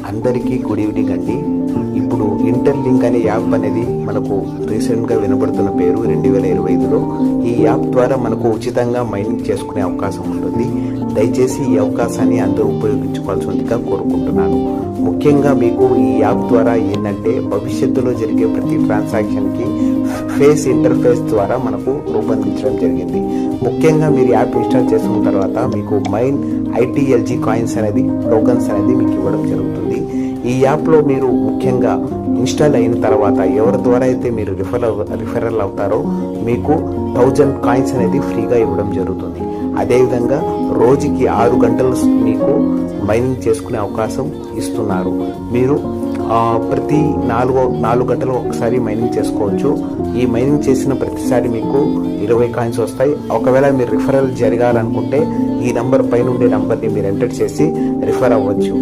అందరికీ good evening అండి. ఇప్పుడు ఇంటర్లింక్ అనే యాప్ అనేది మనకు రీసెంట్గా వినబడుతున్న పేరు 2025లో. ఈ యాప్ ద్వారా మనకు ఉచితంగా మైనింగ్ చేసుకునే అవకాశం ఉంటుంది. దయచేసి ఈ అవకాశాన్ని అందరూ ఉపయోగించుకోవాల్సిందిగా కోరుకుంటున్నాను. ముఖ్యంగా మీకు ఈ యాప్ ద్వారా ఏంటంటే భవిష్యత్తులో జరిగే ప్రతి ట్రాన్సాక్షన్కి ఫేస్ ఇంటర్ఫేస్ ద్వారా మనకు రూపొందించడం జరిగింది. ముఖ్యంగా మీరు యాప్ ఇన్స్టాల్ చేసుకున్న తర్వాత మీకు మైన్ ITLG కాయిన్స్ అనేది టోకన్స్ అనేది మీకు ఇవ్వడం జరుగుతుంది. ఈ యాప్లో మీరు ముఖ్యంగా ఇన్స్టాల్ అయిన తర్వాత ఎవరి ద్వారా అయితే మీరు రిఫరల్ అవుతారో మీకు 1000 కాయిన్స్ అనేది ఫ్రీగా ఇవ్వడం జరుగుతుంది. అదేవిధంగా రోజుకి 6 గంటలు మీకు మైనింగ్ చేసుకునే అవకాశం ఇస్తున్నారు. మీరు ప్రతి 4 గంటలు ఒకసారి మైనింగ్ చేసుకోవచ్చు. ఈ మైనింగ్ చేసిన ప్రతిసారి మీకు 20 కాయిన్స్ వస్తాయి. ఒకవేళ మీరు రిఫరల్ జరగాలనుకుంటే ఈ నంబర్ పైన ఉండే నంబర్ని మీరు ఎంటర్ చేసి రిఫర్ అవ్వచ్చు.